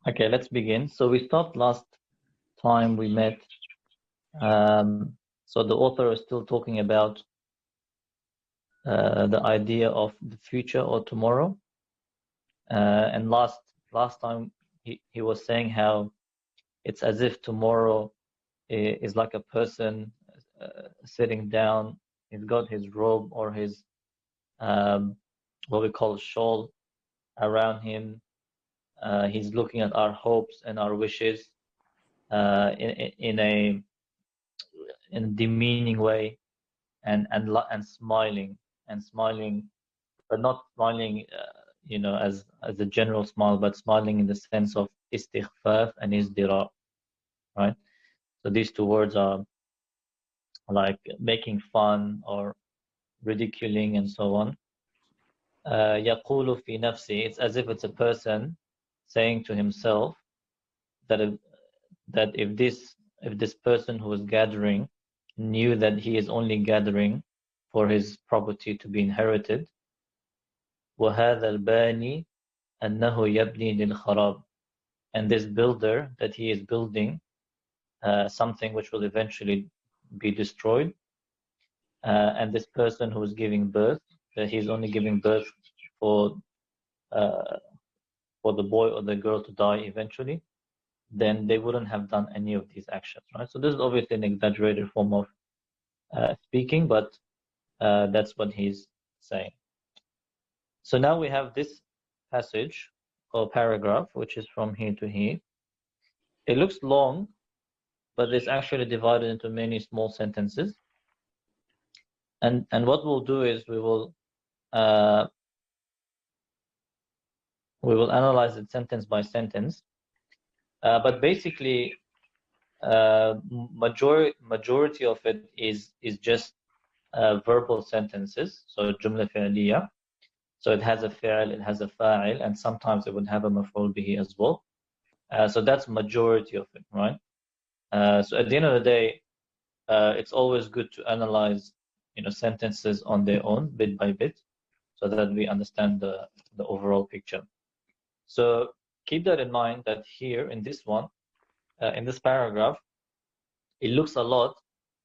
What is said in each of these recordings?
Okay, let's begin. So we stopped last time we met. So the author is still talking about the idea of the future or tomorrow. And last time he was saying how it's as if tomorrow is like a person sitting down. He's got his robe or his what we call shawl around him. He's looking at our hopes and our wishes in a demeaning way, and smiling, but not smiling, as a general smile, but smiling in the sense of istighfaf and izdira, right? So these two words are like making fun or ridiculing and so on. يقول في نفسه, it's as if it's a person saying to himself that if this person who is gathering knew that he is only gathering for his property to be inherited, وهذا الباني أنه يبني للخراب, and this builder that he is building something which will eventually be destroyed, and this person who is giving birth, that he's only giving birth for the boy or the girl to die eventually, then they wouldn't have done any of these actions, right? So this is obviously an exaggerated form of speaking, but that's what he's saying. So now we have this passage or paragraph, which is from here to here. It looks long, but it's actually divided into many small sentences. And what we'll do is we will analyze it sentence by sentence. But basically, majority of it is just verbal sentences. So jumla fi'liya. So it has a fi'l, it has a fa'il, and sometimes it would have a maf'ul bihi as well. So that's majority of it, right? So at the end of the day, it's always good to analyze, sentences on their own, bit by bit, so that we understand the overall picture. So keep that in mind, that here in this one, in this paragraph, it looks a lot,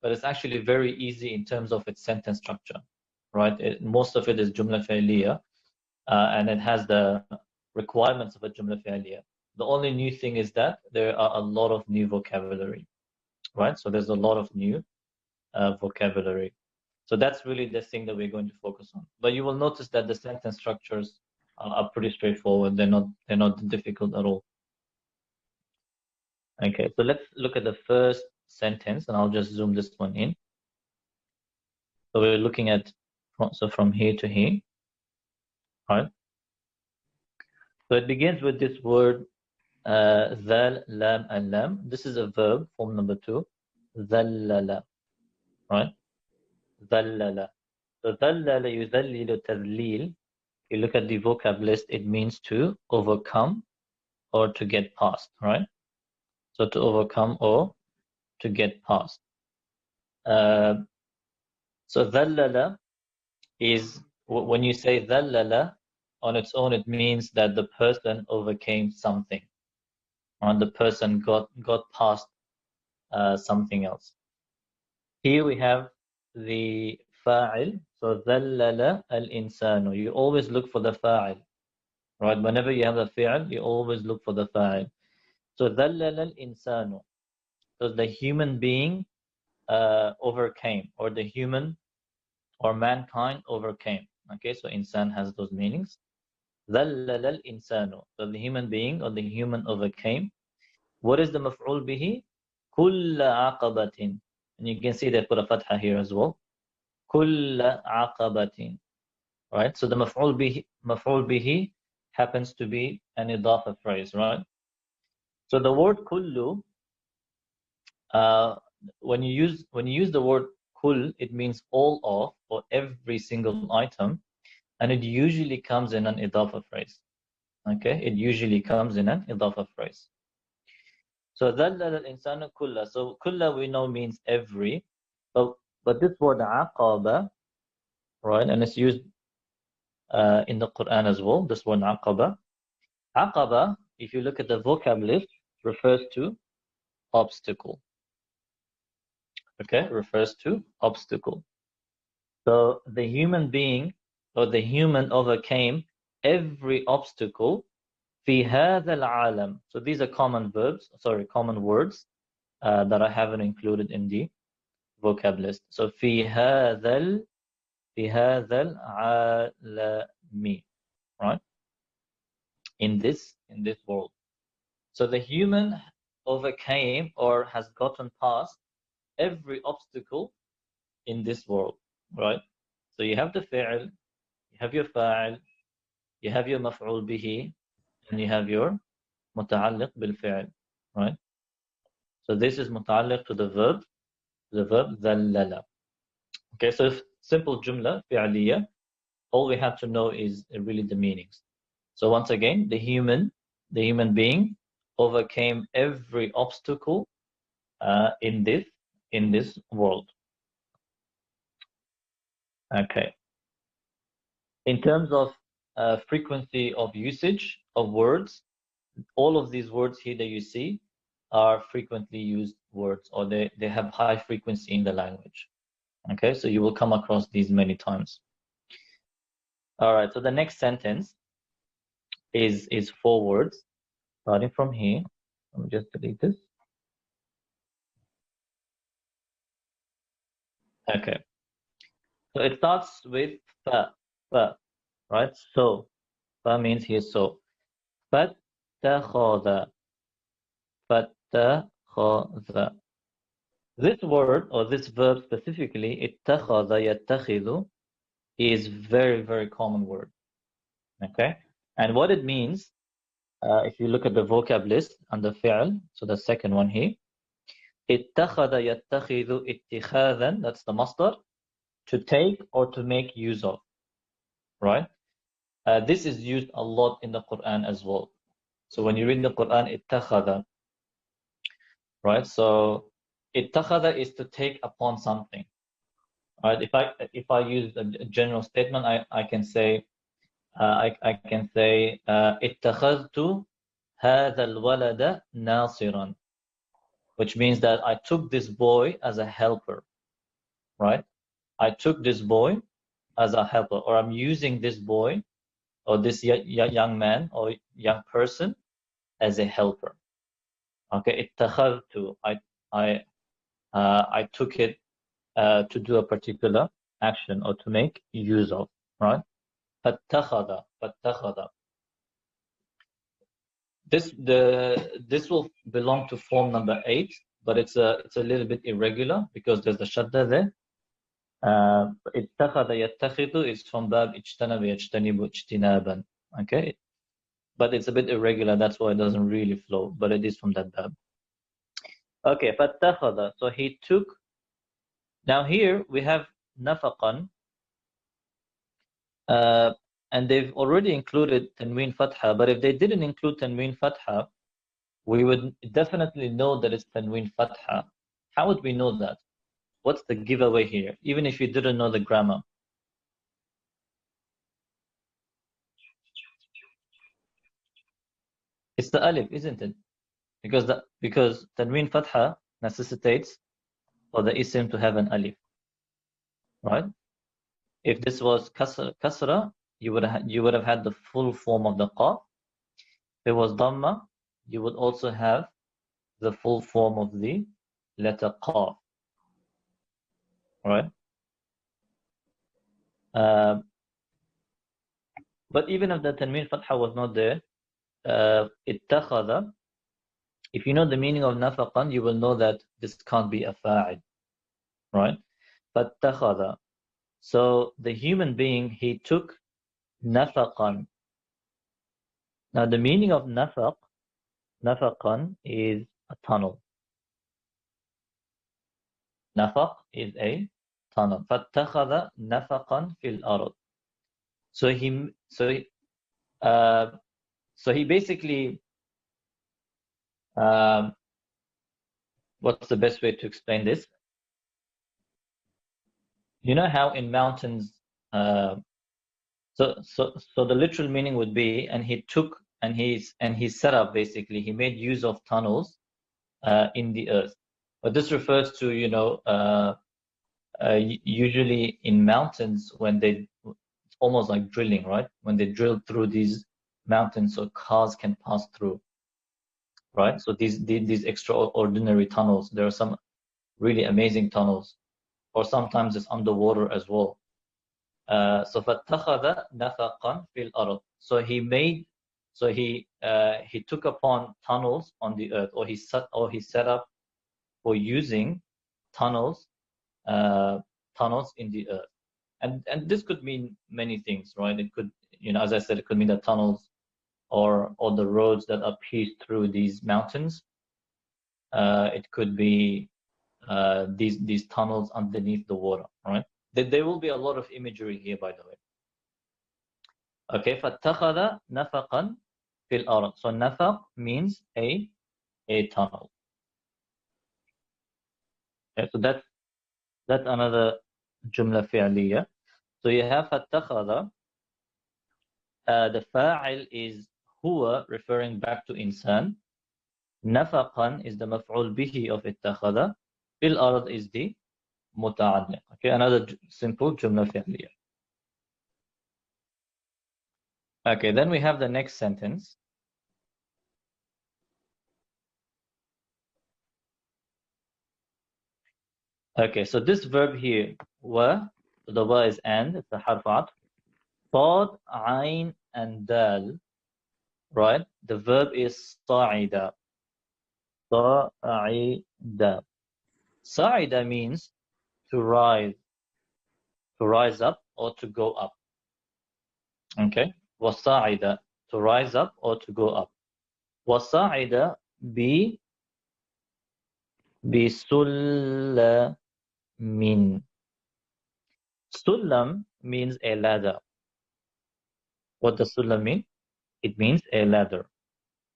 but it's actually very easy in terms of its sentence structure, right? Most of it is jumla fi'liya, and it has the requirements of a jumla fi'liya. The only new thing is that there are a lot of new vocabulary, right? So there's a lot of new vocabulary. So that's really the thing that we're going to focus on. But you will notice that the sentence structures are pretty straightforward. They're not difficult at all. Okay, so let's look at the first sentence, and I'll just zoom this one in. So we're looking at from here to here, right? So it begins with this word ذال, lam, and lam. This is a verb, form number 2. ذلل, right? ذلل. So ذلل يذلل تذليل. You look at the vocab list, it means to overcome or to get past, right? So to overcome or to get past. So ذلل is, when you say ذلل on its own, it means that the person overcame something, or the person got past something else. Here we have the fa'il. So ذلل الإنسان. You always look for the fa'il, right? Whenever you have a fi'il, you always look for the fa'il. So ذلل الإنسان. So the human being overcame, or the human or mankind overcame. Okay, so insan has those meanings. ذلل الإنسان. So the human being or the human overcame. What is the maf'ul bihi? كل عقبة. And you can see they put a fatha here as well. كل عقبة. Right? So the maf'ul bihi happens to be an idafa phrase, right? So the word kullu, when you use the word kull, it means all of, or every single item, and it usually comes in an idafa phrase. Okay? It usually comes in an idafa phrase. So ذلل الإنسان كله. So كله we know means every, but this word عقبة, right, and it's used in the Quran as well, this word عقبة. Aqaba, if you look at the vocab list, refers to obstacle. Okay, refers to obstacle. So the human being or the human overcame every obstacle في هذا العالم. So these are common words that I haven't included in the vocab list. So في هذا العالم, right? In this world. So the human overcame or has gotten past every obstacle in this world, right? So you have the fi'l, you have your fa'il, you have your maf'ul bihi, and you have your muta'alliq bil fi'l, right? So this is muta'alliq to the verb dhallala. Okay, so simple jumla fi'liya. All we have to know is really the meanings. So once again, the human being overcame every obstacle in this world. Okay. In terms of frequency of usage of words, all of these words here that you see are frequently used words, or they have high frequency in the language. Okay, so you will come across these many times. All right, so the next sentence is 4 words, starting from here. Let me just delete this. Okay, so it starts with fa, right? So, fa means here so. فَاتَّخَذَ. This word or this verb specifically, اتَّخَذَ يَتَّخِذُ, is very, very common word. Okay, and what it means, if you look at the vocab list under fi'l, so the second one here, اتَّخَذَ يَتَّخِذُ اتِّخَاذًا, that's the masdar, to take or to make use of, right? This is used a lot in the Quran as well. So when you read the Quran, اتَّخَذَ, right? So اتَّخَذَ is to take upon something. Right? If I use a general statement, I can say اتخذت هذا الولد ناصرا, which means that I took this boy as a helper, right? I took this boy as a helper, or I'm using this boy or this young man or young person as a helper. Okay, اتخذت, I took it to do a particular action or to make use of, right? فاتخذ. This will belong to form number 8, but it's a little bit irregular because there's the shadda there. اتخذ يتخذ is from bab اجتنب يجتنب اجتنابا. Okay, but it's a bit irregular, that's why it doesn't really flow, but it is from that bab. Okay, فاتخذ, so he took. Now here we have nafaqan, and they've already included tanween fatha, but if they didn't include tanween fatha, we would definitely know that it's tanween fatha. How would we know that? What's the giveaway here, even if you didn't know the grammar? It's the alif, isn't it? Because tanween fatha necessitates for the isim to have an alif, right? If this was kasra, you would have had the full form of the qaf. If it was dhamma, you would also have the full form of the letter qaf, right? But even if the tanween fatha was not there, ittakhadha, if you know the meaning of nafaqan, you will know that this can't be a fa'id, right? Fattakhadha. So the human being, he took nafaqan. Now the meaning of nafaqan is a tunnel. Nafaq is a tunnel. Fattakhadha nafaqan fil ard. So he basically, what's the best way to explain this? You know how in mountains, so the literal meaning would be, and he took and he set up, basically he made use of tunnels in the earth. But this refers to, you know, usually in mountains, when it's almost like drilling, right? When they drill through these mountains so cars can pass through, right? So these extraordinary tunnels, there are some really amazing tunnels, or sometimes it's underwater as well. So فَاتَّخَذَ نَفَقًا فِي الْأَرْضِ. So he took upon tunnels on the earth, or he set up for using tunnels in the earth. And this could mean many things, right? It could, you know, as I said, it could mean the tunnels or the roads that are pierced through these mountains. It could be these tunnels underneath the water, right? There will be a lot of imagery here, by the way. Okay, فَاتَّخَذَ نَفَقًا فِي الْأَرْضِ. So nafaq means a tunnel. Okay, so that's another jumla fi'liya. So you have فَاتَّخَذَ. The fa'il is huwa, referring back to insan. Nafaqan is the maf'ul bihi of ittakhadha. Fil ard is the muta'alliq. Okay, another simple jumla fi'liya. Okay, then we have the next sentence. Okay, so this verb here, wa, the wa is and, it's a harf atf. Sad, ayn, and dal, right? The verb is sa'ida. Sa'ida. Sa'ida means to rise up or to go up. Okay, wasa'ida, to rise up or to go up. Wasa'ida bi sullamin. Sullam means a ladder. What does sullam mean? It means a ladder.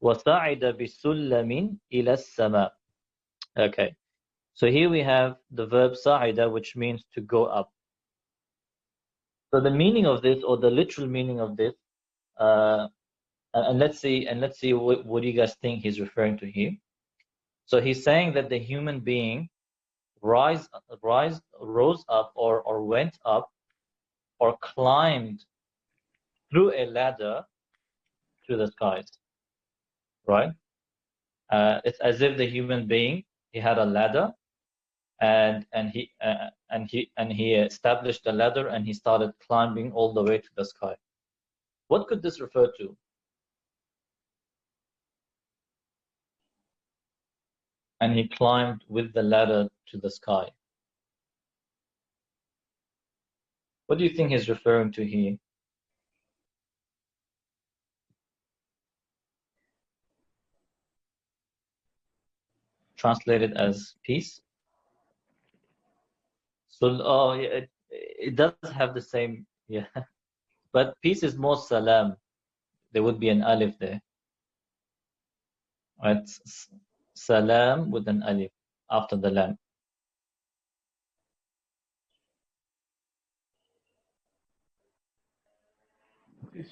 Wasa'ida bi sullamin ila sama. Okay, so here we have the verb sa'ida, which means to go up. So the meaning of this, or the literal meaning of this, and let's see what do you guys think he's referring to here. So he's saying that the human being rose up or went up or climbed through a ladder to the skies, right? It's as if the human being, he had a ladder, and he established a ladder and he started climbing all the way to the sky. What could this refer to? And he climbed with the ladder to the sky. What do you think he's referring to here? Translated as peace. So, yeah, it does have the same, yeah. But peace is more salam. There would be an alif there. Right? Salam with an alif after the lam.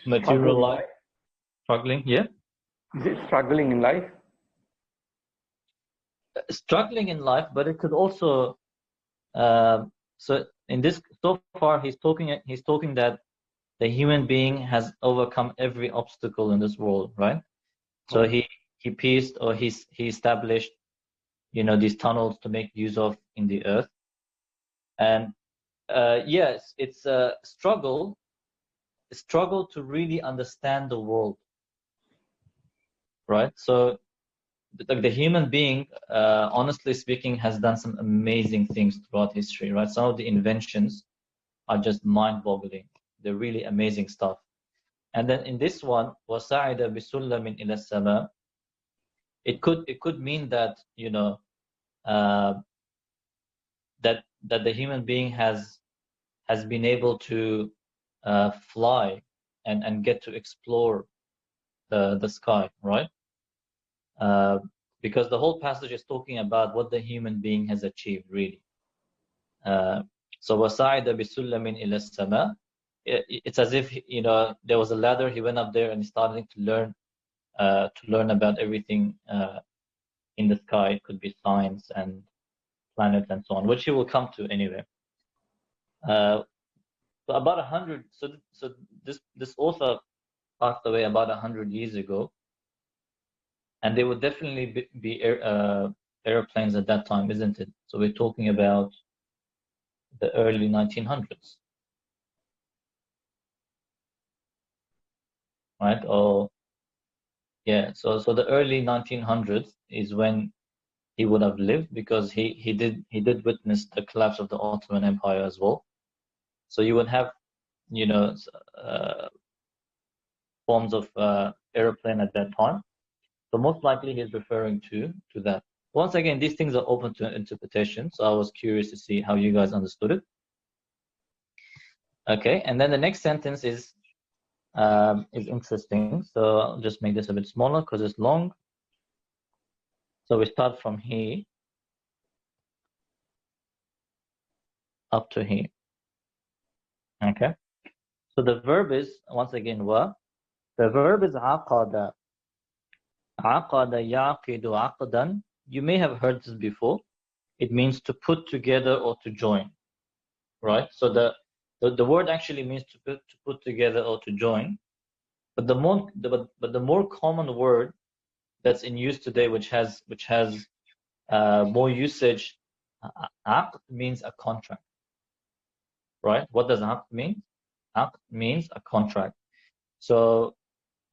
Material life. Struggling, yeah? Is it struggling in life? Struggling in life, but it could also, so in this, so far he's talking that the human being has overcome every obstacle in this world, right? So he pierced, or he established, you know, these tunnels to make use of in the earth. And yes, it's a struggle to really understand the world, right? So like the human being, honestly speaking, has done some amazing things throughout history, right? Some of the inventions are just mind-boggling. They're really amazing stuff. And then in this one, وَسَعِدَ بِسُلَّمٍ إِلَى السَّمَاءِ, it could mean that, you know, that the human being has been able to fly and get to explore the sky, right? Because the whole passage is talking about what the human being has achieved, really. So وَسَعِدَ بِسُلَّمٍ إِلَى السَّمَاءِ, it's as if, you know, there was a ladder, he went up there and he started to learn to learn about everything in the sky. It could be science and planets and so on, which he will come to anyway. So about 100. So this author passed away about 100 years ago, and they would definitely be airplanes at that time, isn't it? So we're talking about the early 1900s, right? Or yeah, so the early 1900s is when he would have lived, because he did witness the collapse of the Ottoman Empire as well. So you would have, you know, forms of airplane at that time. So most likely he's referring to that. Once again, these things are open to interpretation, so I was curious to see how you guys understood it. Okay, and then the next sentence is interesting. So I'll just make this a bit smaller because it's long. So we start from here up to here. Okay. So the verb is, once again, wa. The verb is aqada. Aqada yaqidu aqdan. You may have heard this before. It means to put together or to join, right? So the word actually means to put together or to join. But the more common word that's in use today, which has more usage, aqd means a contract, right? What does aqd mean? Aqd means a contract. So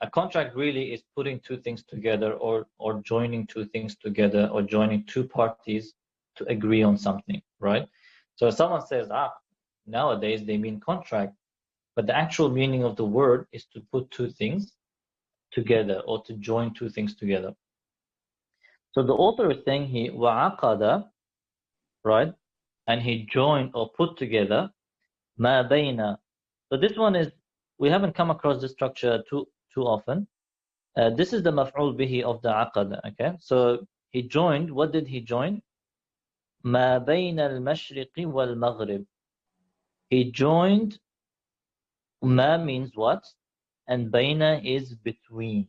a contract really is putting two things together, or joining two things together, or joining two parties to agree on something, right? So if someone says aqd, nowadays they mean contract, but the actual meaning of the word is to put two things together or to join two things together. So the author is saying he wa'aqada, right? And he joined or put together ma bayna. So this one is, we haven't come across this structure too often. This is the maf'ul bihi of the aqada, okay? So he joined, what did he join? Ma bayna al-mashriqi wal-maghrib. He joined, ma means what? And bayna is between.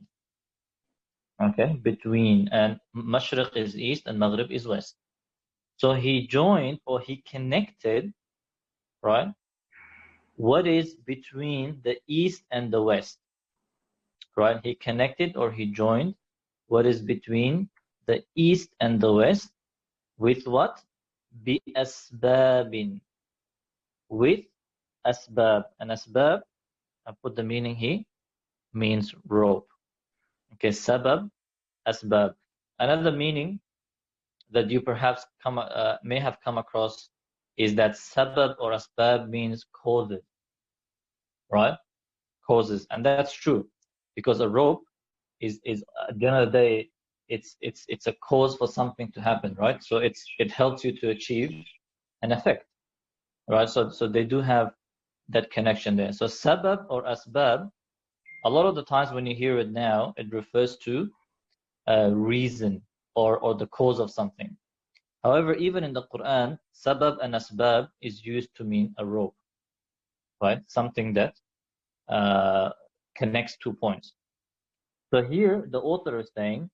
Okay, between, and mashriq is east and maghrib is west. So he joined, or he connected, right? What is between the east and the west, right? He connected, or he joined what is between the east and the west with what? Bi asbabin. With asbab. And asbab, I put the meaning here, means rope. Okay, sabab, asbab. Another meaning that you perhaps may have come across is that sabab or asbab means causes, right? Causes, and that's true, because a rope is at the end of the day, it's a cause for something to happen, right? So it helps you to achieve an effect, right? So they do have that connection there. So sabab or asbab, a lot of the times when you hear it now, it refers to a reason or the cause of something. However, even in the Quran, sabab and asbab is used to mean a rope, right? Something that connects 2 points. So here the author is saying,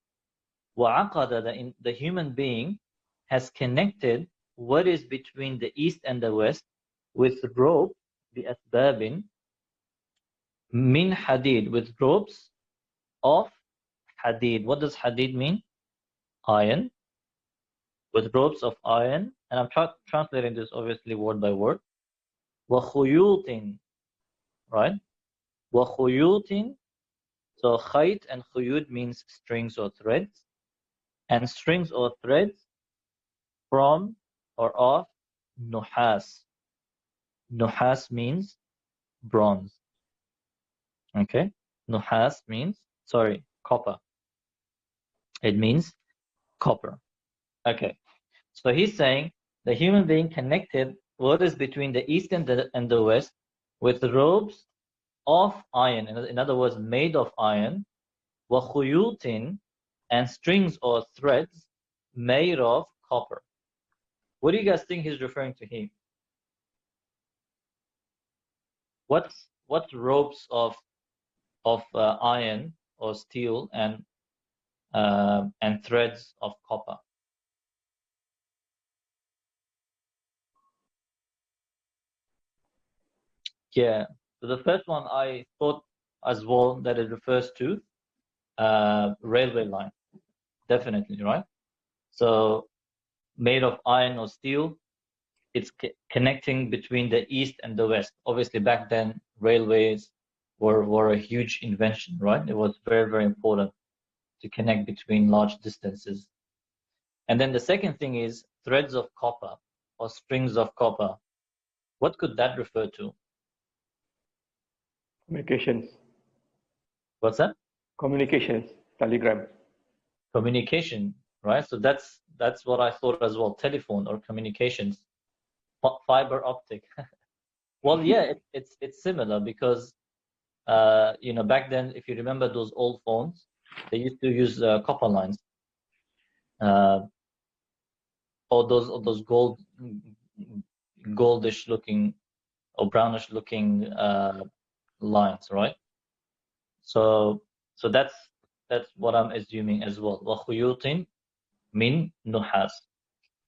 وَعَقَدَ, the human being has connected what is between the east and the west with rope, بِأَسْبَابٍ min hadid, with ropes of hadid. What does hadid mean? Iron. With ropes of iron. And I'm translating this obviously word by word. وَخُيُوطٍ, right? وَخُيُوطٍ. So khayt and khuyut means strings or threads. And strings or threads from or of nuhas. Nuhas means bronze. Okay? Nuhas means, copper. It means copper. Okay. So he's saying the human being connected what is between the east and the west with ropes of iron, in other words, made of iron, وَخُيُوطٍ, and strings or threads made of copper. What do you guys think he's referring to here? What ropes of iron or steel and threads of copper. Yeah, so the first one I thought as well that it refers to railway line, definitely, right? So made of iron or steel, it's connecting between the east and the west. Obviously, back then railways were a huge invention, right? It was very, very important to connect between large distances. And then the second thing is threads of copper or strings of copper. What could that refer to? Communications. What's that? Communications. Telegram. Communication, right? So that's what I thought as well. Telephone or communications, fiber optic. Well, yeah, it's similar because back then, if you remember those old phones, they used to use copper lines, or those goldish looking or brownish looking lines, right? So that's what I'm assuming as well. وَخُيُوطٍ مِن نُحَاسٍ.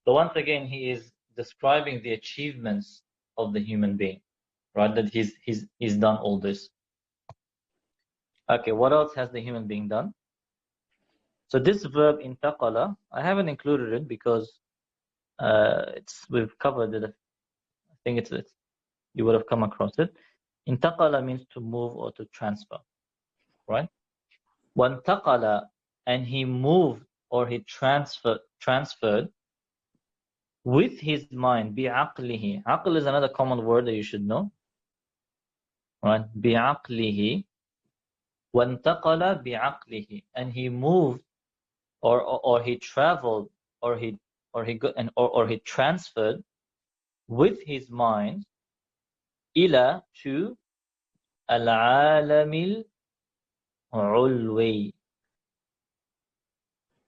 So once again, he is describing the achievements of the human being, right? That he's done all this. Okay, what else has the human being done? So this verb intaqala, I haven't included it because we've covered it. I think it's you would have come across it. Intaqala means to move or to transfer, right? Wantaqala, and he moved or he transferred with his mind. Bi'aqlihi. Aql is another common word that you should know, right? Bi'aqlihi. Wantaqala bi'aqlihi, and he moved or he traveled or he transferred with his mind ila to al-alamil ulwi.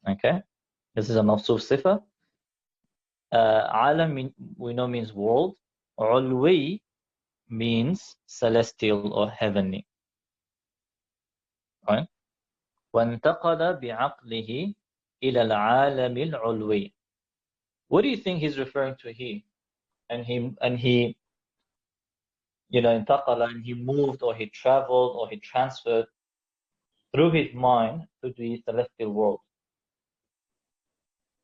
Okay, this is a mawsuf sifa. Alam we know means world. Ulwi means celestial or heavenly. Right? وانتقل بعقله إلى العالم العلوي. What do you think he's referring to here? And he انتقل, and he moved or he traveled or he transferred through his mind to the celestial world.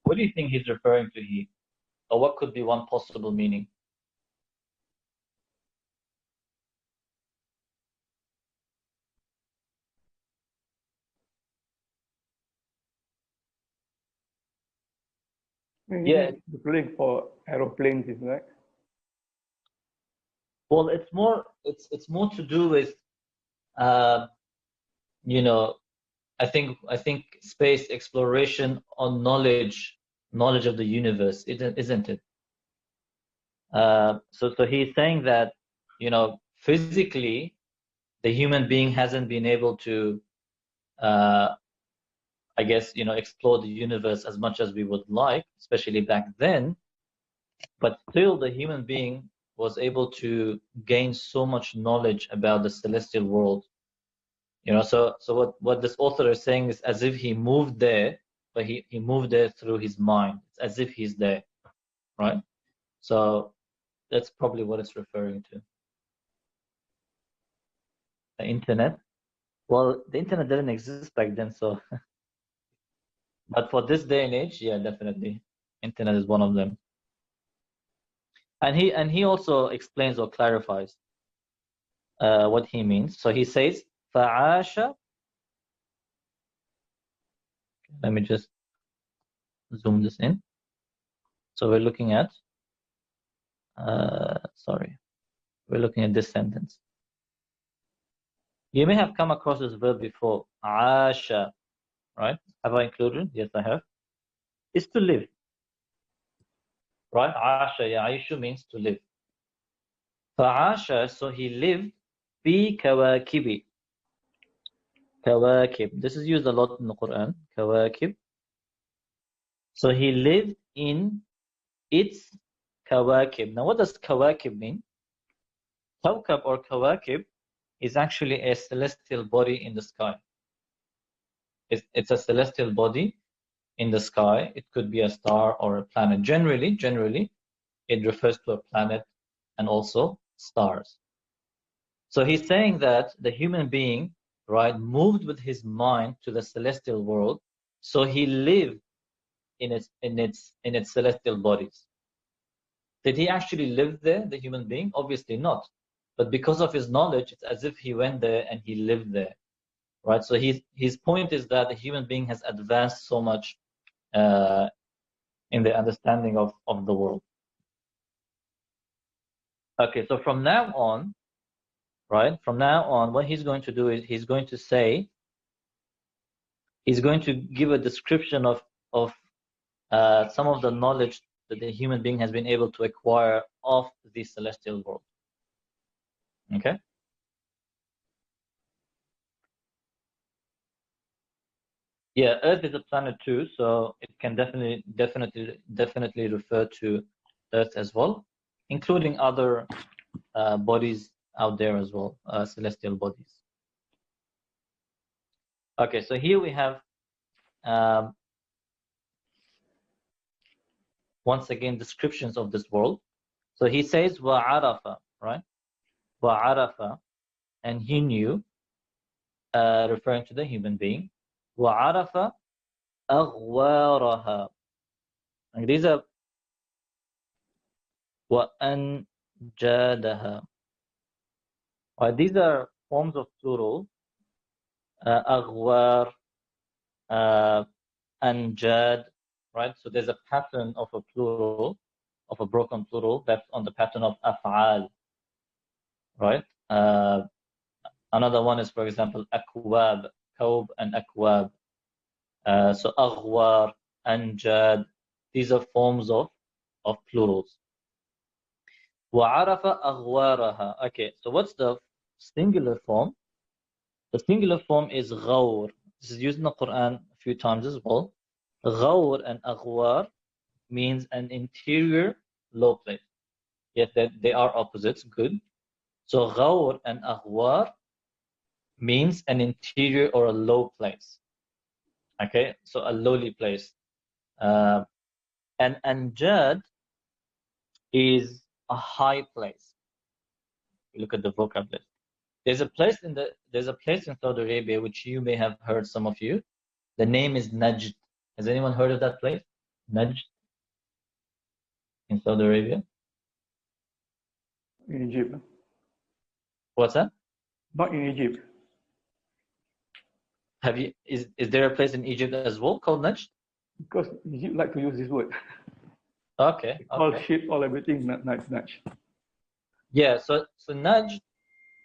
What do you think he's referring to here? Or what could be one possible meaning? Yeah. Including for aeroplanes, isn't it? Well, it's more to do with I think space exploration on knowledge of the universe, isn't it? So he's saying that physically the human being hasn't been able to I guess explore the universe as much as we would like, especially back then, but still the human being was able to gain so much knowledge about the celestial world. So what this author is saying is as if he moved there, but he moved there through his mind. It's as if he's there, right? So that's probably what it's referring to. The internet. Well, the internet didn't exist back then, so but for this day and age, yeah, definitely, internet is one of them. And he also explains or clarifies what he means. So he says, فَعَاشَ. Let me just zoom this in. So we're looking at, we're looking at this sentence. You may have come across this verb before, عَاشَ, right? Have I included? Yes, I have. It's to live, right? عَاشَ يَعِيشُ means to live. فَعَاشَ, so he lived, في كواكب. كواكب. This is used a lot in the Quran. كواكب. So he lived in its kawakib. Now, what does kawakib mean? Kawkab or kawakib is actually a celestial body in the sky. It's a celestial body in the sky. It could be a star or a planet. Generally, it refers to a planet and also stars. So he's saying that the human being, right, moved with his mind to the celestial world, so he lived in its celestial bodies. Did he actually live there, the human being? Obviously not. But because of his knowledge, it's as if he went there and he lived there, right? So his point is that the human being has advanced so much in the understanding of the world. Okay, so from now on, right? From now on, what he's going to do is he's going to give a description of some of the knowledge that the human being has been able to acquire of the celestial world. Okay. Yeah, Earth is a planet too, so it can definitely refer to Earth as well, including other bodies out there as well, celestial bodies. Okay, so here we have once again descriptions of this world. So he says wa'arafa, right? Wa'arafa, and he knew, referring to the human being. Wa'arafa aghwaraha. And these are wa'anjadaha. Right, these are forms of plural. Aghwar, anjad, right? So there's a pattern of a plural, of a broken plural, that's on the pattern of af'al, right? Another one is, for example, akwab, kaub and akwab. So aghwar, anjad, these are forms of plurals. وعرف أغوارها. Okay, so what's the singular form? The singular form is غور. This is used in the Quran a few times as well. غور and أغوار means an interior low place. Yes, they are opposites. Good. So غور and أغوار means an interior or a low place. Okay, so a lowly place. And anjad is a high place. You look at the vocabulary. There's a place in Saudi Arabia which you may have heard, some of you. The name is Najd. Has anyone heard of that place? Najd in Saudi Arabia. In Egypt. What's that? Not in Egypt. Have you? Is there a place in Egypt as well called Najd? Because Egypt like to use this word. Okay. All shit, all everything, Najd. Yeah. So Najd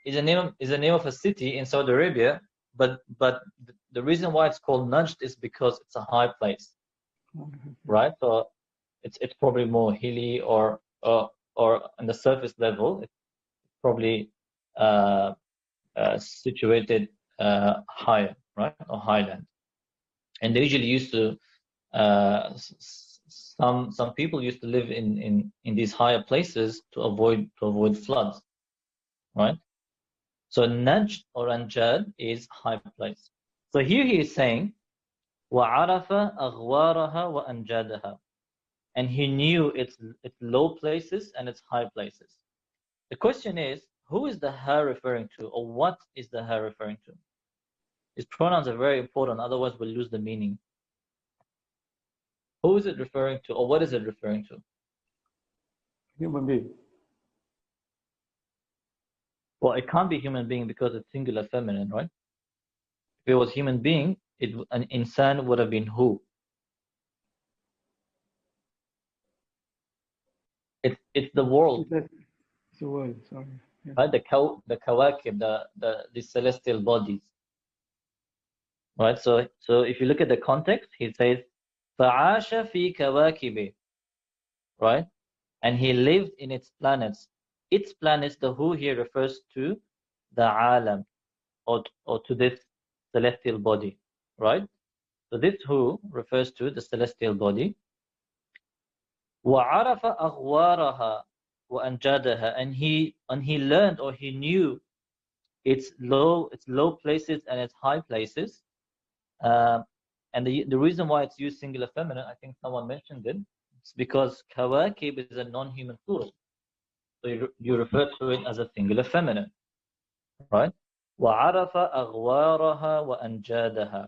is a name of a city in Saudi Arabia, but the reason why it's called Najd is because it's a high place, right? So it's probably more hilly or on the surface level. It's probably situated higher, right, or highland. And they usually used to some people used to live in these higher places to avoid floods, right? So Najd or Anjad is high place. So here he is saying وَعَرَفَ أَغْوَارَهَا وَأَنْجَادَهَا, and he knew its low places and its high places. The question is, who is the her referring to, or what is the her referring to? These pronouns are very important, otherwise we'll lose the meaning. Who is it referring to, or what is it referring to? Human being. Well, it can't be human being because it's singular feminine, right? If it was human being, an insan would have been who? It's the world. It's the world, sorry. Yeah. Right? The kawakib, the celestial bodies. Right? So if you look at the context, he says, فَعَاشَ فِي كَوَاكِبِ, right? And he lived in its planets. Its planets, the who here refers to the alam, or to this celestial body, right? So this who refers to the celestial body. وَعَرَفَ أَغْوَارَهَا وَأَنْجَادَهَا, and he learned, or he knew its low places and its high places. And the reason why it's used singular feminine, I think someone mentioned it, it's because kawakib is a non-human plural. So you refer to it as a singular feminine, right? وَعَرَفَ أَغْوَارَهَا وَأَنْجَادَهَا.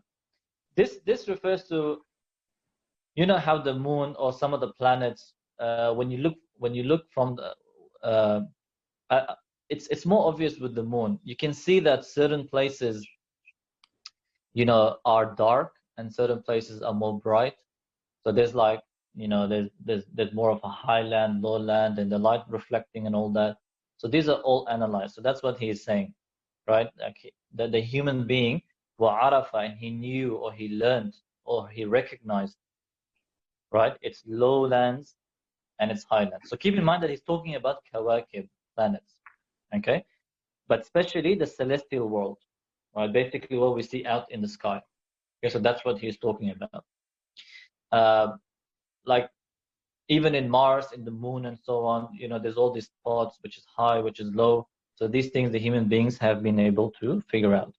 This refers to, you know, how the moon or some of the planets, when you look from the, it's more obvious with the moon. You can see that certain places, you know, are dark and certain places are more bright. So there's like, you know, there's more of a highland, lowland, and the light reflecting and all that. So these are all analyzed. So that's what he is saying, right? Like that the human being, wa'arafa, and he knew or he learned or he recognized, right? It's lowlands and it's highlands. So keep in mind that he's talking about kawakib, planets, okay? But especially the celestial world, right? Basically what we see out in the sky. Okay, so that's what he's talking about. Like even in Mars, in the moon and so on, you know, there's all these spots, which is high, which is low. So these things the human beings have been able to figure out.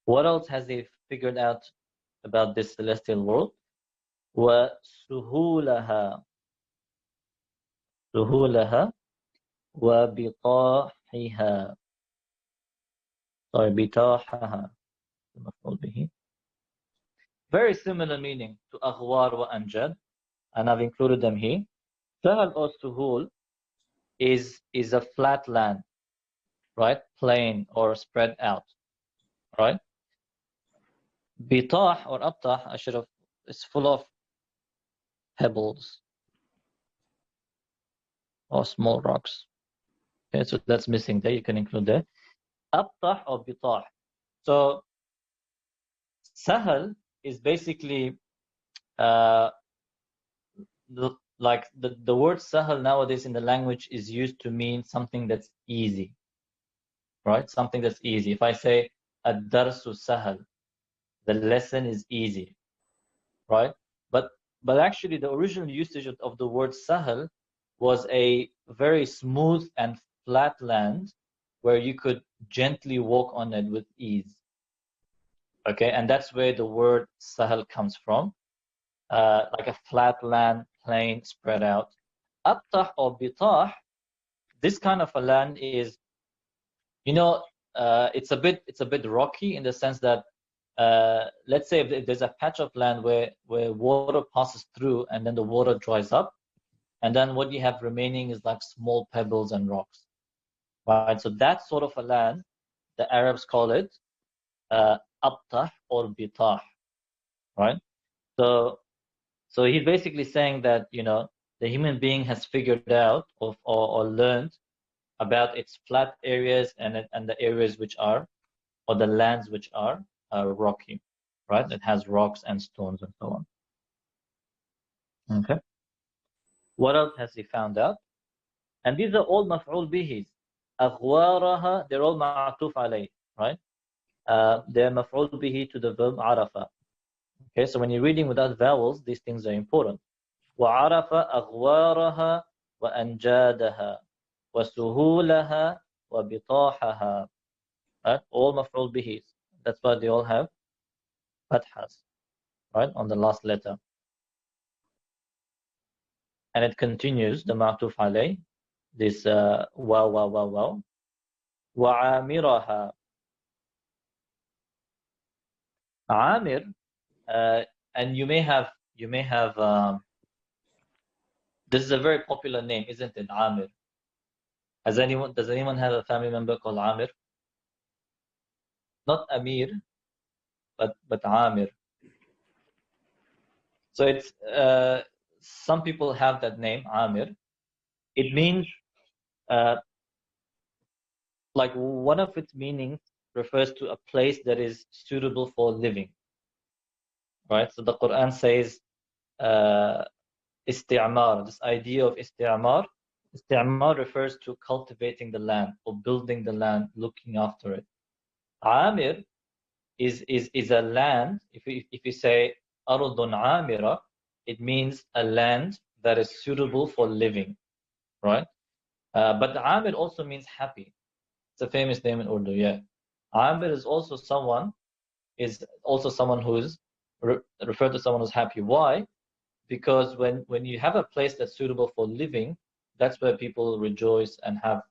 What else has he figured out about this celestial world? وَسُهُولَهَا سُهُولَهَا وَبِطَاحِهَا. Sorry, بِطَاحَهَا. Very similar meaning to أغوار وأنجاد, and I've included them here. Sahal or Suhul is a flat land, right? Plain or spread out, right? Bitah or Abtah, I should have, is full of pebbles or small rocks. Okay, so that's missing there. You can include there. Abtah or Bitah. So Sahal is basically the word Sahal nowadays in the language is used to mean something that's easy, right? Something that's easy. If I say ad-darsu sahal, the lesson is easy, right? But actually the original usage of the word sahal was a very smooth and flat land where you could gently walk on it with ease. Okay, and that's where the word sahal comes from, like a flat land, plain, spread out. Abtah or bitah, this kind of a land is, you know, it's a bit rocky in the sense that, let's say if there's a patch of land where water passes through and then the water dries up, and then what you have remaining is like small pebbles and rocks, right? So that sort of a land, the Arabs call it abtah or bitah, right? So he's basically saying that, you know, the human being has figured out or learned about its flat areas and the areas which are, or the lands which are rocky, right? It has rocks and stones and so on. Okay. What else has he found out? And these are all maf'ul bihis. أغوارها, they're all ma'atuf alayh, right? They're maf'ul bihi to the verb arafa. Okay, so when you're reading without vowels, these things are important. وعرف أغوارها وأنجادها وسهولها وبطاحها. Right? All maf'ul bihis. That's why they all have fathas, right, on the last letter. And it continues, the ma'tuf alayh, this wow. وعامرها. Amir, and you may have, this is a very popular name, isn't it? Amir. Does anyone have a family member called Amir? Not Amir, but Amir. So it's some people have that name, Amir. It means like one of its meanings refers to a place that is suitable for living. Right? So the Quran says isti'mar, this idea of isti'mar. Isti'mar refers to cultivating the land or building the land, looking after it. Amir is a land. If you say ardun amira, it means a land that is suitable for living, right? But Amir also means happy. It's a famous name in Urdu, yeah. Amir is also someone, is also someone who is referred to someone who's happy. Why? Because when you have a place that's suitable for living, that's where people rejoice and have,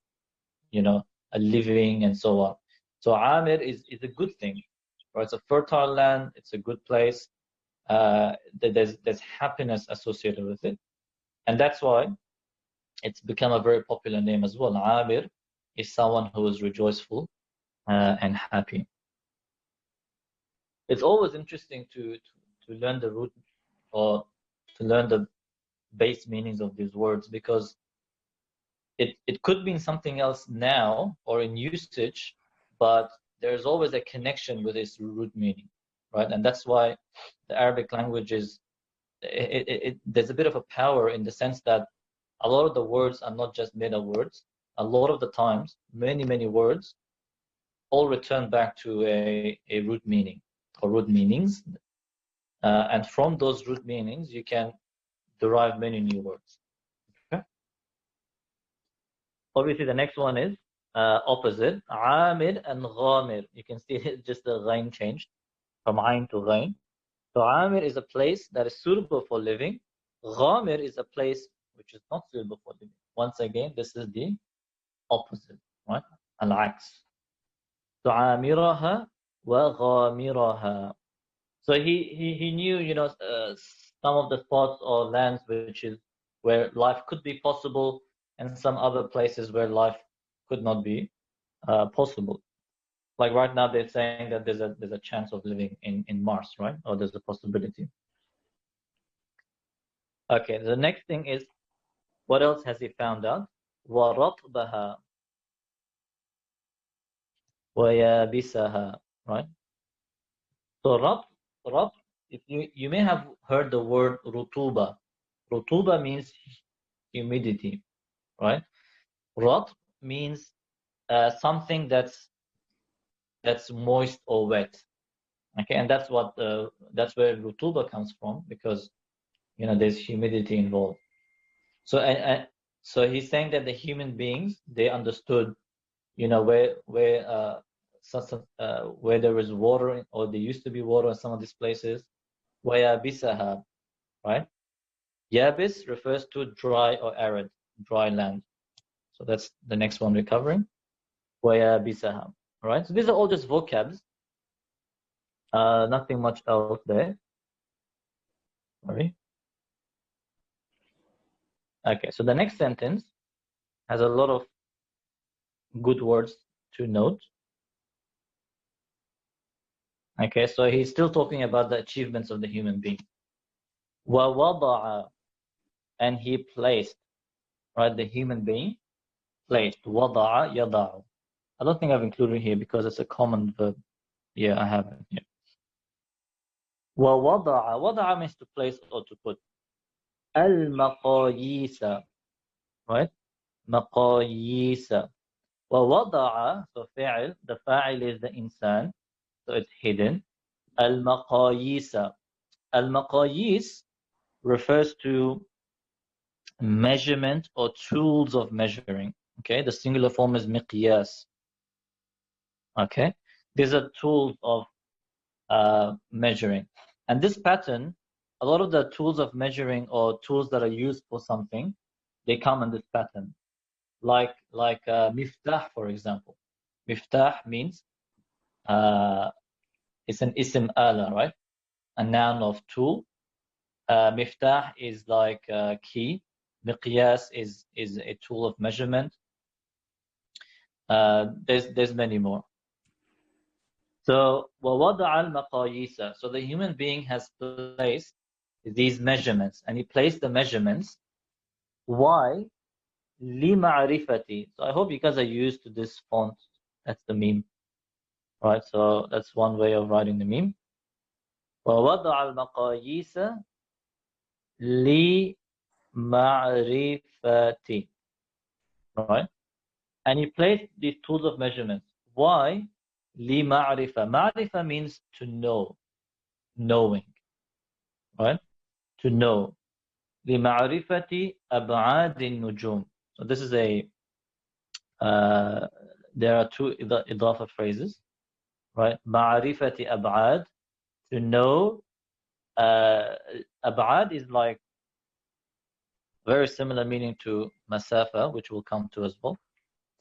you know, a living and so on. So Amir is a good thing, right? It's a fertile land. It's a good place. There's happiness associated with it, and that's why it's become a very popular name as well. Amir is someone who is rejoiceful and happy. It's always interesting to learn the root or to learn the base meanings of these words, because it could mean something else now or in usage, but there's always a connection with its root meaning, right? And that's why the Arabic language is, there's a bit of a power in the sense that a lot of the words are not just made-up words. A lot of the times, many words all return back to a root meaning or root meanings. And from those root meanings, you can derive many new words. Okay? Obviously, the next one is opposite. Amir and Ghamir. You can see just the ghain changed from Ain to ghain. So Amir is a place that is suitable for living. Ghamir is a place which is not suitable for living. Once again, this is the opposite, right? Al-aks. So Amiraha wa Ghamiraha. So he knew, you know, some of the spots or lands which is where life could be possible, and some other places where life could not be possible. Like right now, they're saying that there's a chance of living in Mars, right? Or there's a possibility. Okay, the next thing is, what else has he found out? وَرَطْبَهَا وَيَابِسَهَا, right? So rat, if you may have heard the word rutuba. Rutuba means humidity, right? Rat means something that's moist or wet. Okay, and that's where rutuba comes from, because, you know, there's humidity involved. So so he's saying that the human beings, they understood, you know, where there is water, or there used to be water in some of these places. وَيَابِسَهَا, right? Yabis refers to dry or arid, dry land. So that's the next one we're covering. وَيَابِسَهَا, right? So these are all just vocabs. Nothing much else there. Sorry. Okay, so the next sentence has a lot of good words to note. Okay, so he's still talking about the achievements of the human being. وَوَضَعَ, and he placed, right? The human being placed. وَضَعَ يَضَعُ. I don't think I've included here because it's a common verb. Yeah, I have it here. وَوَضَعَ, وَضَعَ means to place or to put. الْمَقَايِيسَ, right? مَقَايِيسَ. وَوَضَعَ, so فاعل, the fa'il is the insan, so it's hidden. Al-maqayis. Al-maqayis refers to measurement or tools of measuring. Okay, the singular form is miqyas. Okay, these are tools of measuring. And this pattern, a lot of the tools of measuring or tools that are used for something, they come in this pattern. Like miftah, for example. Miftah means it's an ism ala, right? A noun of tool. Miftah is like key. Miqyas is a tool of measurement. There's many more. So وَوَضَعَ الْمَقَايِيسَ, so the human being has placed these measurements, and he placed the measurements. Why? لِمَعْرِفَةِ. So I hope you guys are used to this font. That's the meme, right? So that's one way of writing the meme. وَوَضَعَ الْمَقَايِيسَ لِمَعْرِفَةِ, right? And he placed these tools of measurements. Why? لِمَعْرِفَةِ. Ma'rifa means to know, knowing, right? To know. لِمَعْرِفَةِ أَبْعَادِ النُّجُومِ. So this is there are two idafa phrases, right? معرفة أبعاد, to know. أبعاد is like very similar meaning to masafa, which we'll come to as well.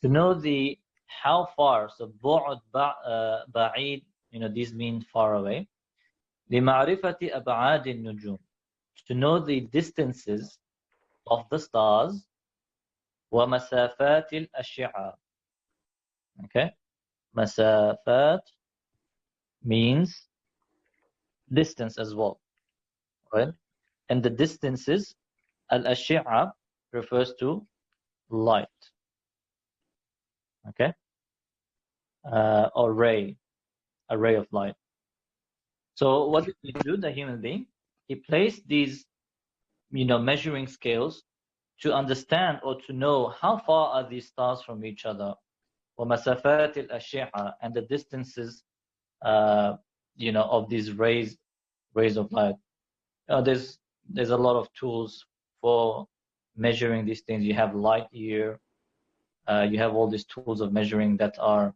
To know the how far, so بعد بعيد, these mean far away. لمعرفة أبعاد النجوم, to know the distances of the stars. ومسافات الأشعة. Okay, مسافات means distance as well, right? And the distances, al-ash'a refers to light. Okay, or ray, a ray of light. So what did he do, the human being? He placed these, measuring scales to understand or to know how far are these stars from each other. ومسافات الأشعة, and the distances, of these rays of light. There's a lot of tools for measuring these things. You have light year. You have all these tools of measuring that are,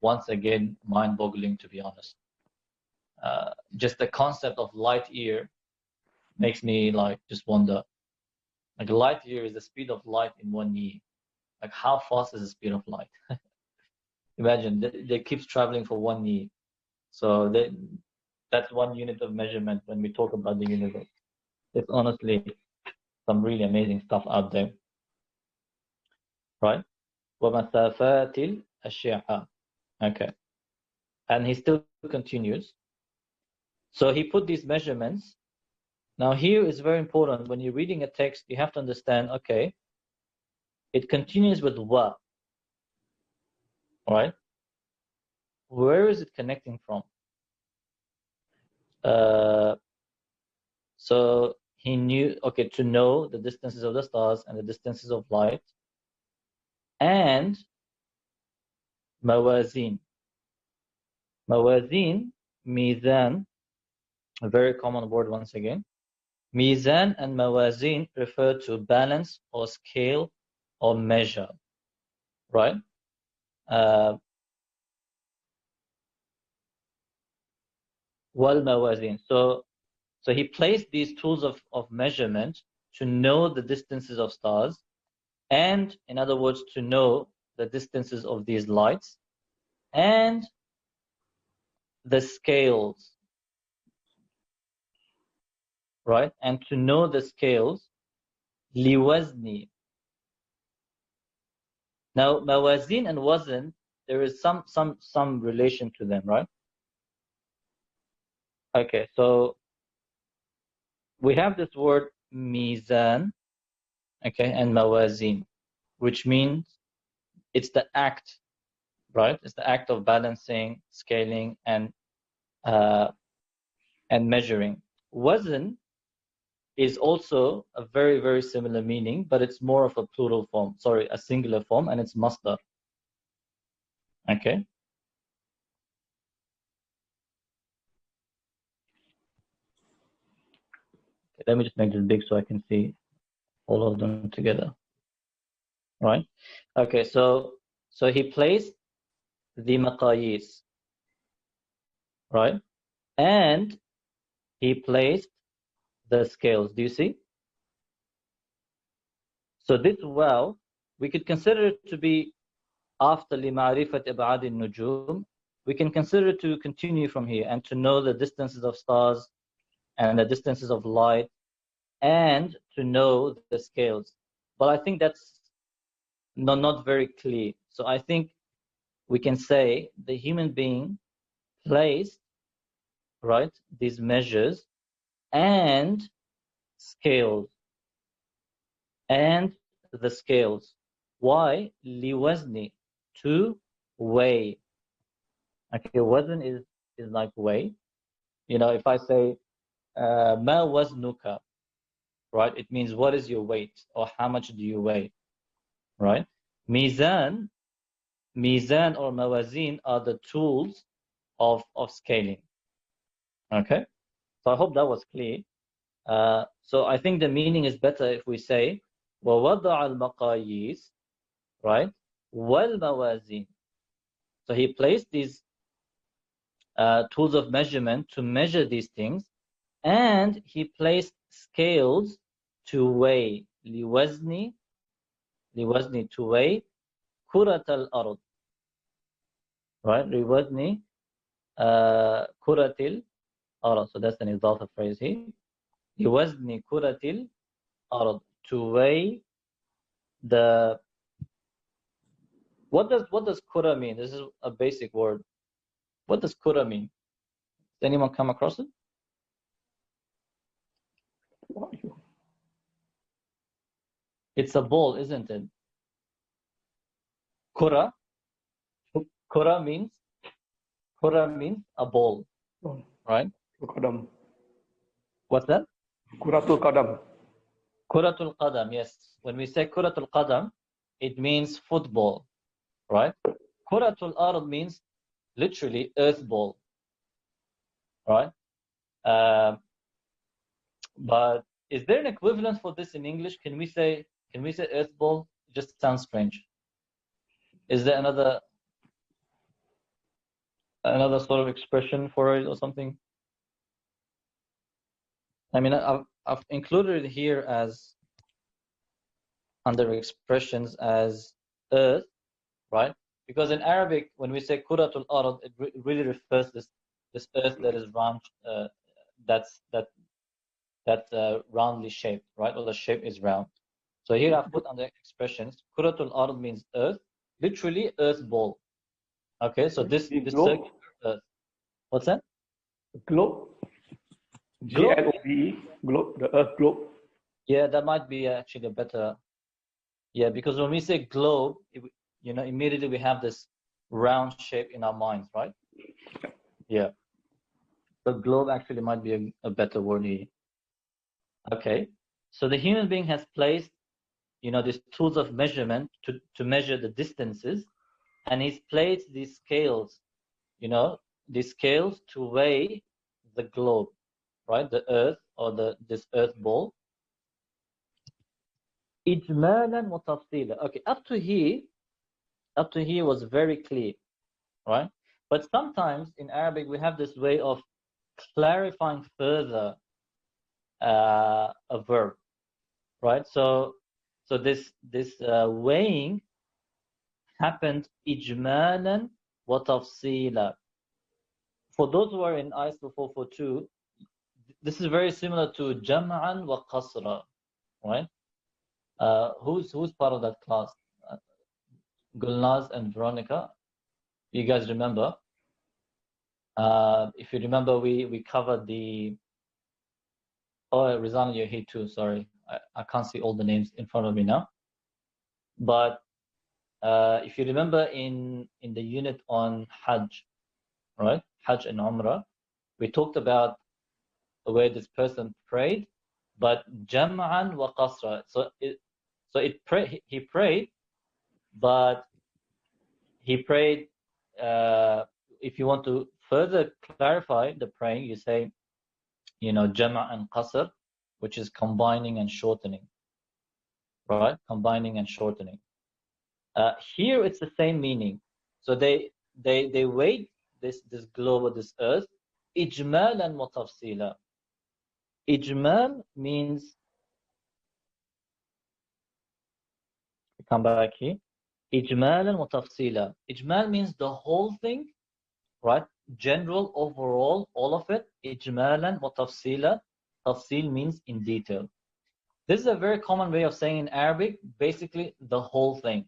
once again, mind-boggling, to be honest. Just the concept of light year makes me just wonder. Like light year is the speed of light in 1 year. Like how fast is the speed of light? Imagine they keeps traveling for 1 year. So that's 1 unit of measurement when we talk about the universe. It's honestly some really amazing stuff out there, right? وَمَسَافَاتِ الْأَشْيَاءِ. Okay. And he still continues. So he put these measurements. Now here is very important. When you're reading a text, you have to understand, okay, it continues with wa, right? Where is it connecting from? So he knew, okay, to know the distances of the stars and the distances of light, and mawazin. Mawazin, mizan, a very common word once again. Mizan and mawazin refer to balance or scale or measure, right? Wal mawazin. So he placed these tools of measurement to know the distances of stars, and in other words, to know the distances of these lights, and the scales, right? And to know the scales, liwazni. Now, mawazin and wazn, there is some relation to them, right? Okay, so we have this word mizan, okay, and mawazin, which means it's the act, right? It's the act of balancing, scaling, and measuring. Wazn is also a very, very similar meaning, but it's more of a plural form. Sorry, a singular form, and it's masdar. Okay. Let me just make this big so I can see all of them together. Right? Okay, so he placed the maqayis, right? And he placed the scales. Do you see? So this well, we could consider it to be after لِمَعْرِفَةِ أَبْعَادِ النُّجُومِ. We can consider it to continue from here and to know the distances of stars and the distances of light and to know the scales. But I think that's not very clear. So I think we can say the human being placed, right, these measures and scales, and the scales. Why? liwazni, to weigh. Okay, wazn is like weigh. If I say ma waznuka, right, it means what is your weight or how much do you weigh, right? Mizan or mawazin are the tools of scaling. Okay, so I hope that was clear. So I think the meaning is better if we say وَوَضَعَ الْمَقَايِيسِ, right, وَالْمَوَازِينِ. So he placed these tools of measurement to measure these things, and he placed scales to weigh لوزن to weigh كرة الأرض, right? لوزن كرة الأرض. So that's an exalted phrase here. لوزن كرة الأرض, to weigh the. What does kura mean? This is a basic word. What does kura mean? Does anyone come across it? It's a ball, isn't it? Kura. Kura means a ball, right? What's that? Kuratul Qadam. Kuratul Qadam, yes. When we say Kuratul Qadam, it means football, right? Kuratul Ard means literally earth ball, right? But is there an equivalent for this in English? Can we say earth ball? It just sounds strange. Is there another sort of expression for it or something? I mean, I've included it here as under expressions as earth, right? Because in Arabic, when we say Kuratul Ard, it really refers to this earth that is round, that's roundly shaped, right? Or the shape is round. So here I've put under expressions, Kuratul Ard means earth, literally earth ball. Okay, so this circular earth. What's that? Globe. Globe? Globe. Globe. The earth globe. Yeah, that might be actually a better. Yeah, because when we say globe, immediately we have this round shape in our minds, right? Yeah. The globe actually might be a better word here. Okay. So the human being has placed, these tools of measurement to measure the distances, and he's placed these scales, these scales to weigh the globe, right? The earth or this earth ball. إجمالا وتفصيلا. Okay, up to here was very clear, right? But sometimes in Arabic we have this way of clarifying further a verb, right? So this weighing happened إجمالا وتفصيلا. For those who are in ISO 442, this is very similar to جمعا وقصرا, right? Who's part of that class? Gulnaz and Veronica, you guys remember? If you remember, we covered the. Oh, Rizana, you're here too. Sorry, I can't see all the names in front of me now. But if you remember, in the unit on Hajj, right? Hajj and Umrah, we talked about the way this person prayed, but jam'an wa qasra. He prayed, but he prayed. If you want to further clarify the praying, you say, jama' and qasr, which is combining and shortening, right? Combining and shortening. Here it's the same meaning. So they weighed this globe or this earth, ijmalan wa tafsila. Ijmal means, come back here. Ijmalan wa tafsila. Ijmal means the whole thing, right? General, overall, all of it. Ijmalan wa tafsila. Tafsil means in detail. This is a very common way of saying in Arabic, basically the whole thing,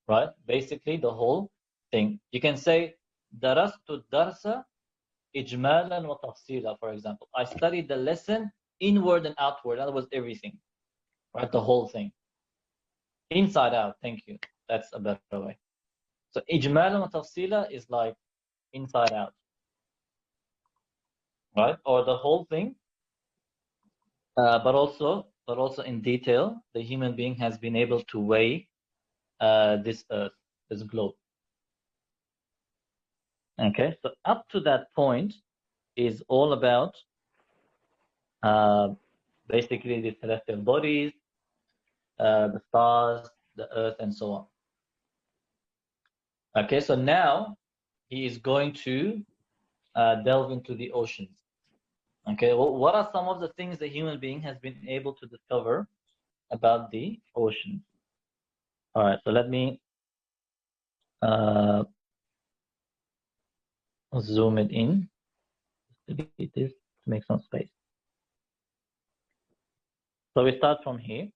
right? Basically the whole thing. You can say, darastu darsa ijmalan wa tafsila, for example. I studied the lesson inward and outward. In other words, everything, right? The whole thing. Inside out, thank you. That's a better way. So ijmalan wa tafsila is like inside out, right? Or the whole thing, but also in detail. The human being has been able to weigh this earth, this globe. Okay, so up to that point is all about basically the celestial bodies, the stars, the earth, and so on. Okay, so now he is going to delve into the oceans. Okay, well, what are some of the things the human being has been able to discover about the oceans? All right, so let me zoom it in. Delete this to make some space. So we start from here.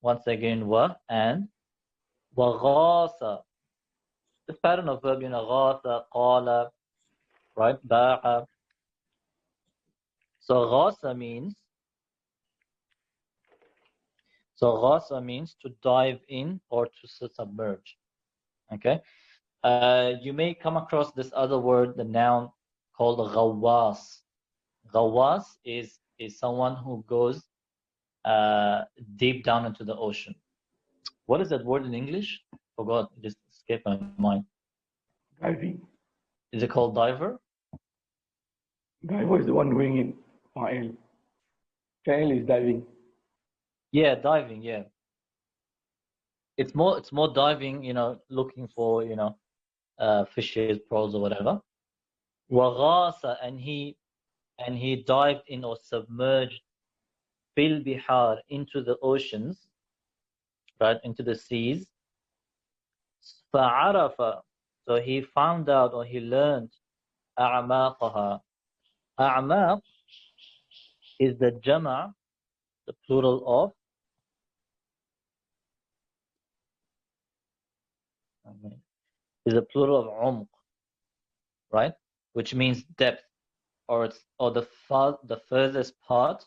Once again, wa and وغاص. This pattern of verb, غاص, قال, right? باع. So غاص means to dive in or to submerge. Okay. You may come across this other word, the noun called غواص. غواص is someone who goes deep down into the ocean. What is that word in English? Forgot. It just escaped my mind. Diving. Is it called diver? Diver is the one doing it. Fa'il. Fa'il is diving. Yeah, diving. Yeah, it's more diving. Looking for fishes, pearls, or whatever. وغاص, and he dived in or submerged fil bihar, into the oceans, right, into the seas. فعرف, so he found out or he learned أعماقها. أعماق is the jama', the plural of عمق, right, which means depth, or the furthest part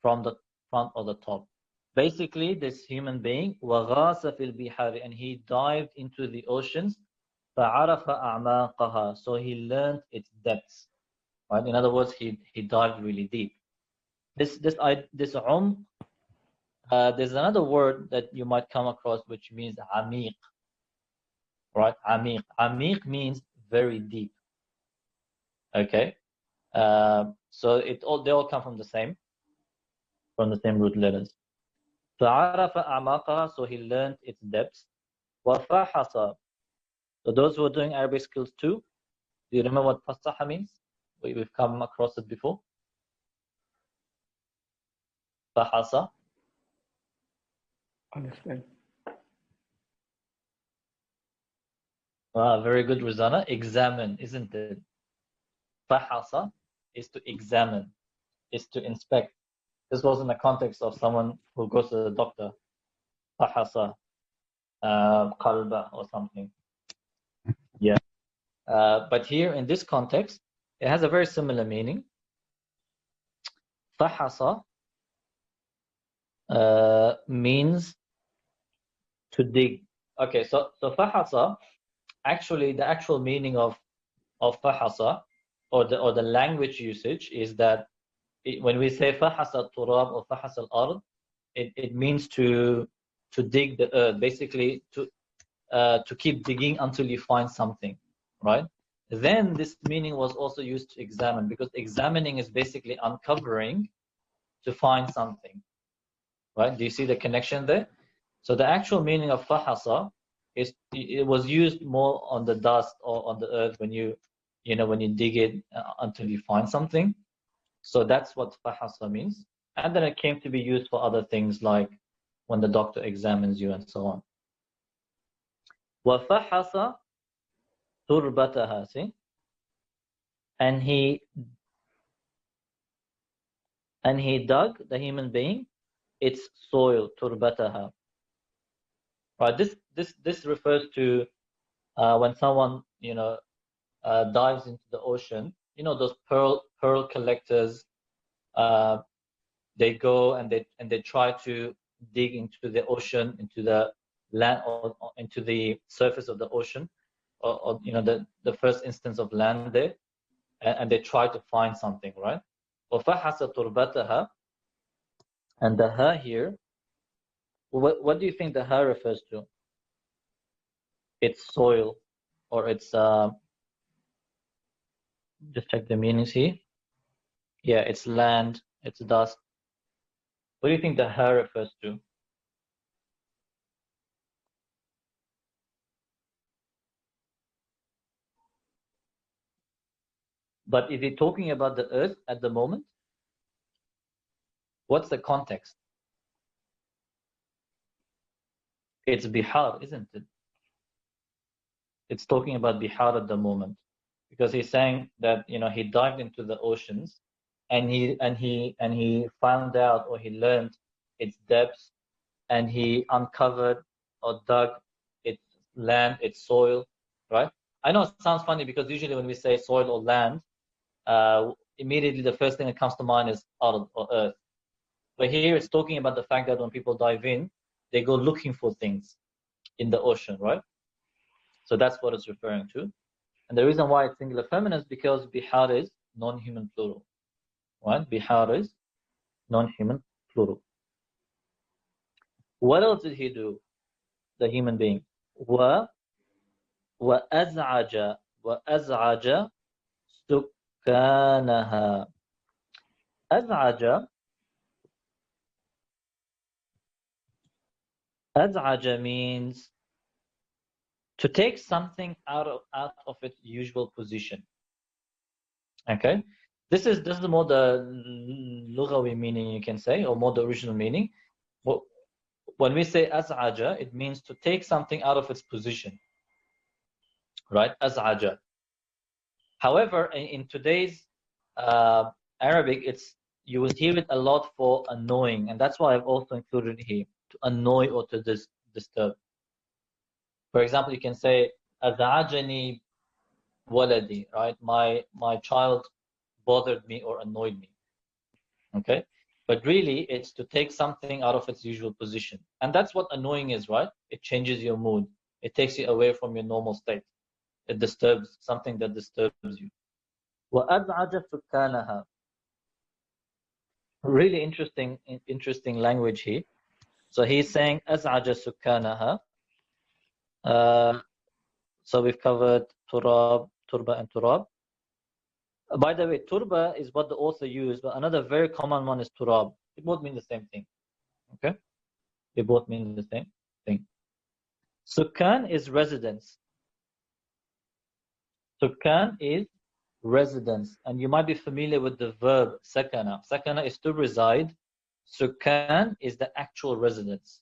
from the front or the top. Basically, this human being وغاص في البحار, and he dived into the oceans. فعرف أعماقها, so he learned its depths. Right? In other words, he dived really deep. This عمق, there's another word that you might come across which means عميق. Right? عميق. عميق means very deep. Okay. So they all come from the same root letters. فعرف أعماقها, so he learned its depths. وفحص. So those who are doing Arabic skills too, do you remember what fasaha means? We've come across it before. Fahasa. Understand. Very good, Rosanna. Examine, isn't it? Fahasa is to examine, is to inspect. This was in the context of someone who goes to the doctor. Fahasa, qalba or something. Yeah. But here in this context, it has a very similar meaning. Fahasa means to dig. Okay, so fahasa, actually the actual meaning of fahasa, or the language usage, is that when we say fahasa turab or fahasa al-ard, it means to dig the earth, basically to keep digging until you find something, right? Then this meaning was also used to examine, because examining is basically uncovering to find something, right? Do you see the connection there? So the actual meaning of fahasa is, it was used more on the dust or on the earth when you dig it until you find something. So that's what fahasa means. And then it came to be used for other things, like when the doctor examines you and so on. وَفَحَصَ تُرْبَتَهَا, see? And he dug, the human being, its soil, turbataha. Right? This refers to when someone dives into the ocean. Those pearl collectors. They go and they try to dig into the ocean, into the land, or into the surface of the ocean, or the first instance of land there, and they try to find something, right? وَفَحَصَ تُرْبَتَهَا, and the ha here, what do you think the ha refers to? It's soil, or it's just check the meanings here. Yeah, it's land, it's dust. What do you think the ha refers to? But is he talking about the earth at the moment? What's the context? It's bihar, isn't it? It's talking about bihar at the moment, because he's saying that, you know, he dived into the oceans, and he found out, or he learned its depths, and he uncovered or dug its land, its soil, right? I know it sounds funny because usually when we say soil or land, immediately the first thing that comes to mind is earth or earth. But here it's talking about the fact that when people dive in, they go looking for things in the ocean, right? So that's what it's referring to. And the reason why it's singular feminine is because bihar is non-human plural, right? Bihar is non-human plural. What else did he do, the human being? وأزعج سكانها. أزعج means to take something out of its usual position. Okay, this is more the lughawi meaning, you can say, or more the original meaning. When we say az'aja, it means to take something out of its position, right? Az'aja. However, in today's Arabic, you will hear it a lot for annoying, and that's why I've also included it here, to annoy or to disturb. For example, you can say az'ajani waladi, right? My child bothered me or annoyed me. Okay, but really it's to take something out of its usual position, and that's what annoying is, right? It changes your mood. It takes you away from your normal state. It disturbs something that disturbs you. وَأَزْعَجَ سُكَّانَهَا. Really interesting language here. So he's saying أَزْعَجَ سُكَّانَهَا. So we've covered turab, turba, and turab. By the way, turba is what the author used, but another very common one is turab. They both mean the same thing. Okay? They both mean the same thing. Sukkan is residence. Sukkan is residence. And you might be familiar with the verb sakana. Sakana is to reside. Sukkan is the actual residence.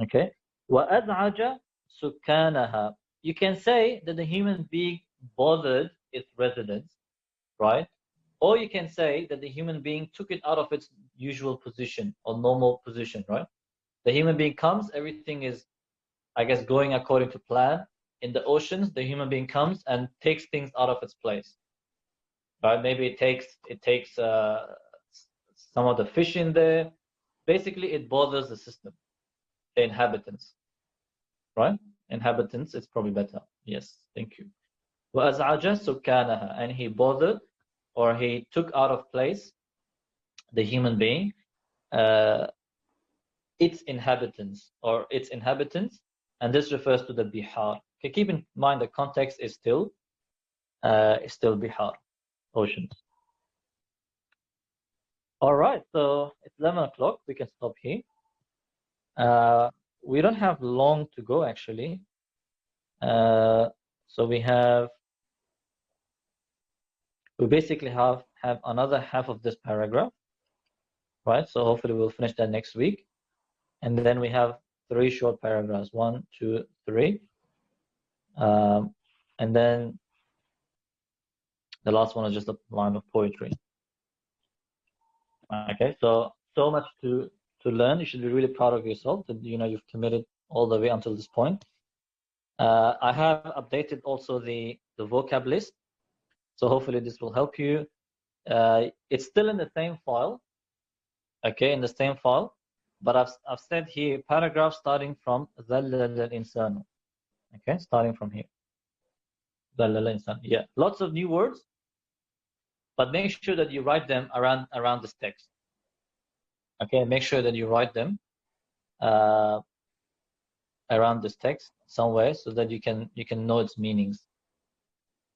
Okay? وَأَزْعَجَ سُكَّانَهَا. You can say that the human being bothered its residence, right? Or you can say that the human being took it out of its usual position or normal position, right? The human being comes, everything is, I guess, going according to plan. In the oceans, the human being comes and takes things out of its place, right? Maybe it takes some of the fish in there. Basically, it bothers the system, the inhabitants, right? Inhabitants, it's probably better. Yes, thank you. وَأَزْعَجَ سُكَّانَهَا. And he bothered, or he took out of place, the human being, its inhabitants, and this refers to the bihar. Okay, keep in mind the context is still bihar, oceans. All right, so it's 11 o'clock. We can stop here. We don't have long to go, actually. So we basically have another half of this paragraph, right? So hopefully we'll finish that next week. And then we have 3 short paragraphs, 1, 2, 3. And then the last one is just a line of poetry. Okay, so much to learn. You should be really proud of yourself that you've committed all the way until this point. I have updated also the vocab list, so hopefully this will help you. It's still in the same file, okay, in the same file, but I've said here paragraph starting from ذلل الإنسان. Okay, starting from here. ذلل الإنسان. Yeah, lots of new words, but make sure that you write them around this text. Okay, make sure that you write them around this text somewhere so that you can know its meanings.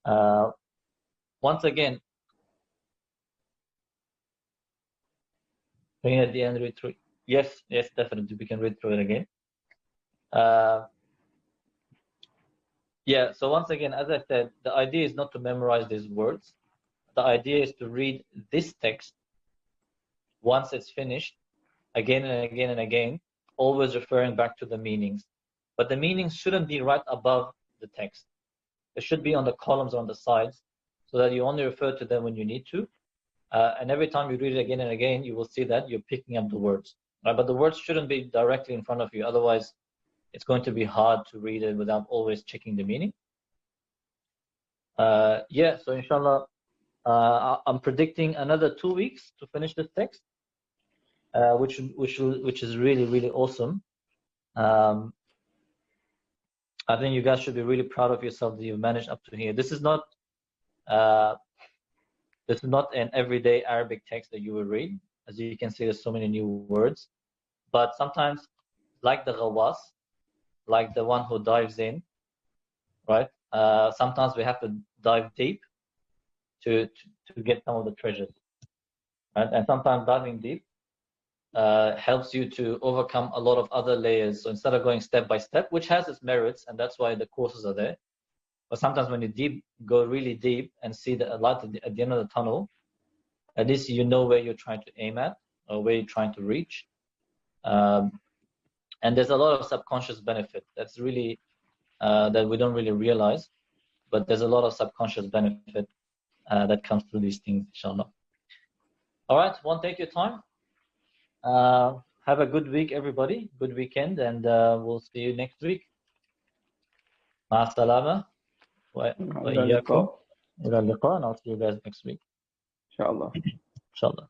Once again, bring it at the end, read through. Yes, definitely, we can read through it again. Yeah, so once again, as I said, the idea is not to memorize these words. the idea is to read this text once it's finished, again and again and again, always referring back to the meanings. But the meanings shouldn't be right above the text. It should be on the columns or on the sides, so that you only refer to them when you need to. And every time you read it again and again, you will see that you're picking up the words. Right? But the words shouldn't be directly in front of you. Otherwise, it's going to be hard to read it without always checking the meaning. Yeah, so inshallah, I'm predicting another 2 weeks to finish this text, which is really, really awesome. I think you guys should be really proud of yourself that you've managed up to here. This is not an everyday Arabic text that you will read. As you can see, there's so many new words. But sometimes, like the Ghawas, like the one who dives in, right? Sometimes we have to dive deep to get some of the treasures. Right? And sometimes diving deep helps you to overcome a lot of other layers. So instead of going step by step, which has its merits, and that's why the courses are there. But sometimes when you go really deep and see the light at the end of the tunnel, at least you know where you're trying to aim at or where you're trying to reach. And there's a lot of subconscious benefit that's really that we don't really realize, but there's a lot of subconscious benefit that comes through these things, inshallah. All right, won't take your time. Have a good week, everybody. Good weekend, and we'll see you next week. مع السلامة وإياكم إلى اللقاء, and I'll see you guys next week. إن شاء الله. Inshallah.